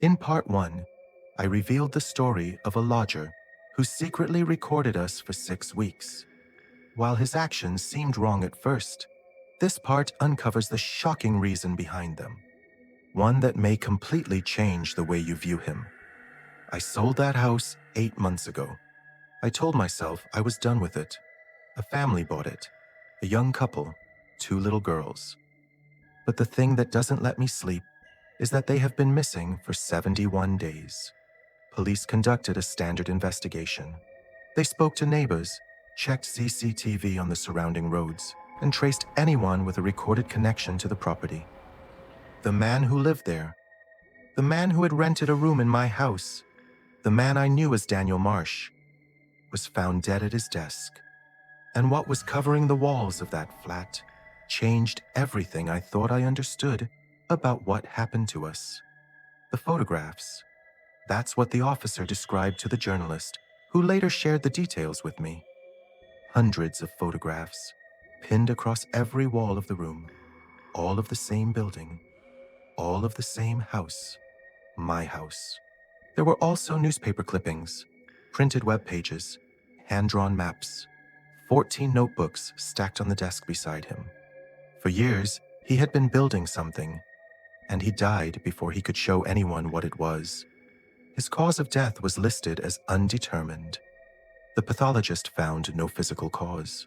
In part 1, I revealed the story of a lodger who secretly recorded us for 6 weeks. While his actions seemed wrong at first, this part uncovers the shocking reason behind them, one that may completely change the way you view him. I sold that house 8 months ago. I told myself I was done with it. A family bought it, a young couple, 2 little girls. But the thing that doesn't let me sleep is that they have been missing for 71 days. Police conducted a standard investigation. They spoke to neighbors, checked CCTV on the surrounding roads, and traced anyone with a recorded connection to the property. The man who lived there, the man who had rented a room in my house, the man I knew as Daniel Marsh, was found dead at his desk. And what was covering the walls of that flat changed everything I thought I understood about what happened to us. The photographs. That's what the officer described to the journalist, who later shared the details with me. Hundreds of photographs, pinned across every wall of the room, all of the same building, all of the same house, my house. There were also newspaper clippings, printed web pages, hand-drawn maps, 14 notebooks stacked on the desk beside him. For years, he had been building something, and he died before he could show anyone what it was. His cause of death was listed as undetermined. The pathologist found no physical cause.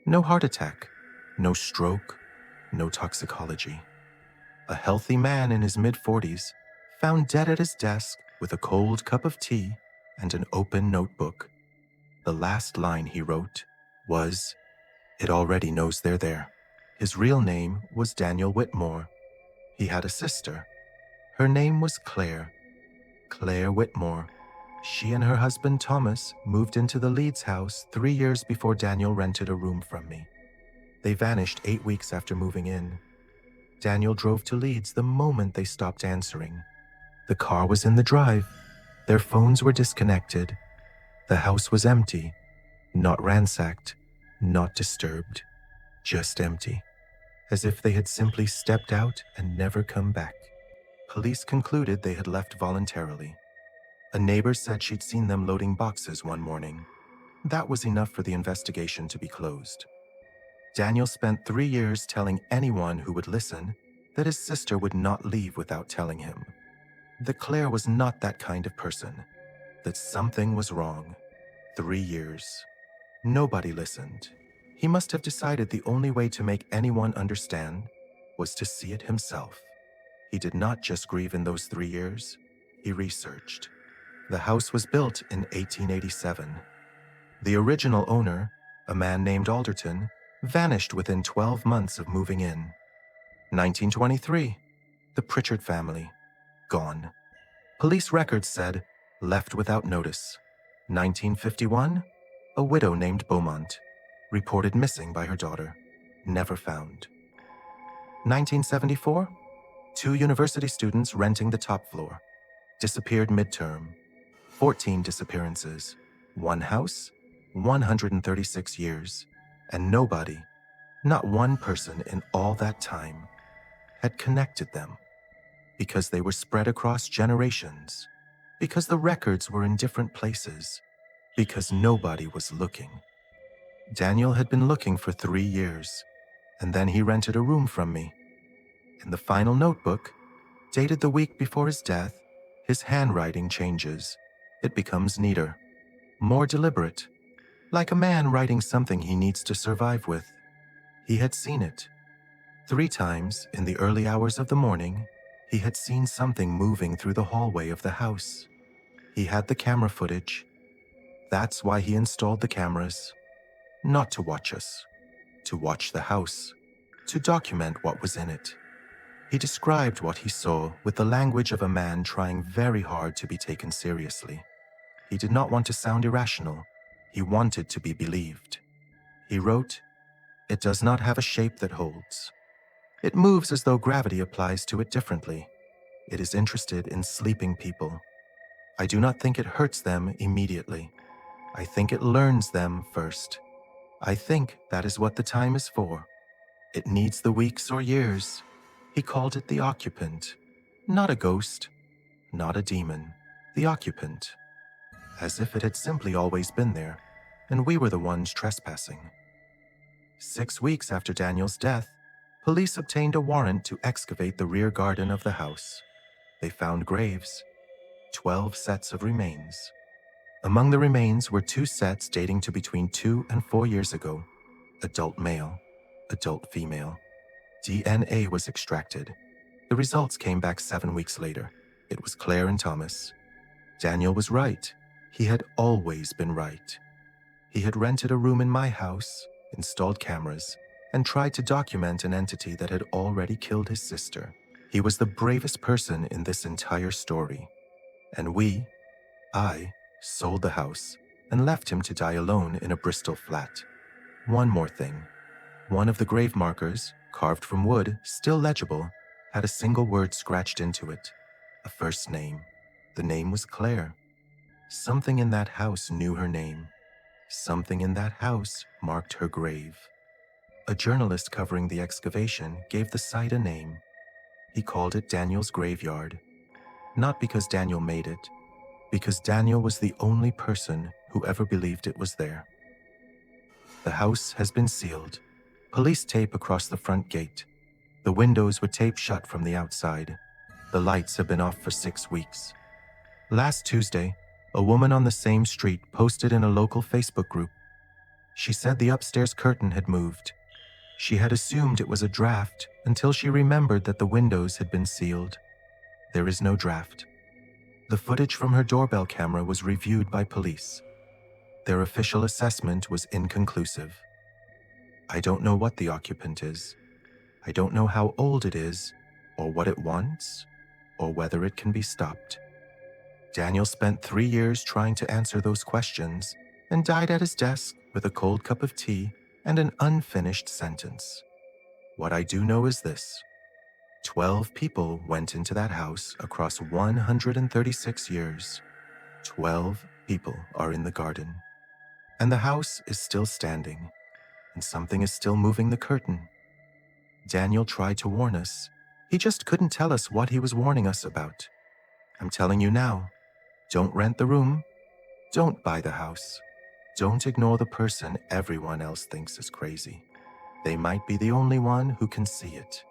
No heart attack, no stroke, no toxicology. A healthy man in his mid-40s, found dead at his desk with a cold cup of tea and an open notebook. The last line he wrote was, "It already knows they're there." His real name was Daniel Whitmore. He had a sister. Her name was Claire Whitmore. She and her husband Thomas moved into the Leeds house 3 years before Daniel rented a room from me. They vanished 8 weeks after moving in. Daniel drove to Leeds the moment they stopped answering. The car was in the drive. Their phones were disconnected. The house was empty, not ransacked, not disturbed, just empty, as if they had simply stepped out and never come back. Police concluded they had left voluntarily. A neighbor said she'd seen them loading boxes one morning. That was enough for the investigation to be closed. Daniel spent 3 years telling anyone who would listen that his sister would not leave without telling him. That Claire was not that kind of person. That something was wrong. 3 years. Nobody listened. He must have decided the only way to make anyone understand was to see it himself. He did not just grieve in those 3 years. He researched. The house was built in 1887. The original owner, a man named Alderton, vanished within 12 months of moving in. 1923, the Pritchard family, gone. Police records said, left without notice. 1951, a widow named Beaumont, reported missing by her daughter, never found. 1974, 2 university students renting the top floor, disappeared midterm. 14 disappearances, 1 house, 136 years, and nobody, not one person in all that time, had connected them, because they were spread across generations, because the records were in different places, because nobody was looking. Daniel had been looking for 3 years, and then he rented a room from me. In the final notebook, dated the week before his death, his handwriting changes. It becomes neater, more deliberate, like a man writing something he needs to survive with. He had seen it. 3 times in the early hours of the morning, he had seen something moving through the hallway of the house. He had the camera footage. That's why he installed the cameras. Not to watch us, to watch the house, to document what was in it. He described what he saw with the language of a man trying very hard to be taken seriously. He did not want to sound irrational. He wanted to be believed. He wrote, "It does not have a shape that holds. It moves as though gravity applies to it differently. It is interested in sleeping people. I do not think it hurts them immediately. I think it learns them first. I think that is what the time is for. It needs the weeks or years." He called it the occupant, not a ghost, not a demon, the occupant, as if it had simply always been there, and we were the ones trespassing. 6 weeks after Daniel's death, police obtained a warrant to excavate the rear garden of the house. They found graves, 12 sets of remains. Among the remains were 2 sets dating to between 2 and 4 years ago. Adult male, adult female. DNA was extracted. The results came back 7 weeks later. It was Claire and Thomas. Daniel was right. He had always been right. He had rented a room in my house, installed cameras, and tried to document an entity that had already killed his sister. He was the bravest person in this entire story. And I, sold the house and left him to die alone in a Bristol flat. One more thing. One of the grave markers, carved from wood, still legible, had a single word scratched into it. A first name. The name was Claire. Something in that house knew her name. Something in that house marked her grave. A journalist covering the excavation gave the site a name. He called it Daniel's Graveyard. Not because Daniel made it, because Daniel was the only person who ever believed it was there. The house has been sealed. Police tape across the front gate. The windows were taped shut from the outside. The lights have been off for 6 weeks. Last Tuesday, a woman on the same street posted in a local Facebook group. She said the upstairs curtain had moved. She had assumed it was a draft until she remembered that the windows had been sealed. There is no draft. The footage from her doorbell camera was reviewed by police. Their official assessment was inconclusive. I don't know what the occupant is. I don't know how old it is, or what it wants, or whether it can be stopped. Daniel spent 3 years trying to answer those questions and died at his desk with a cold cup of tea and an unfinished sentence. What I do know is this: 12 people went into that house across 136 years. 12 people are in the garden. And the house is still standing, and something is still moving the curtain. Daniel tried to warn us. He just couldn't tell us what he was warning us about. I'm telling you now, don't rent the room. Don't buy the house. Don't ignore the person everyone else thinks is crazy. They might be the only one who can see it.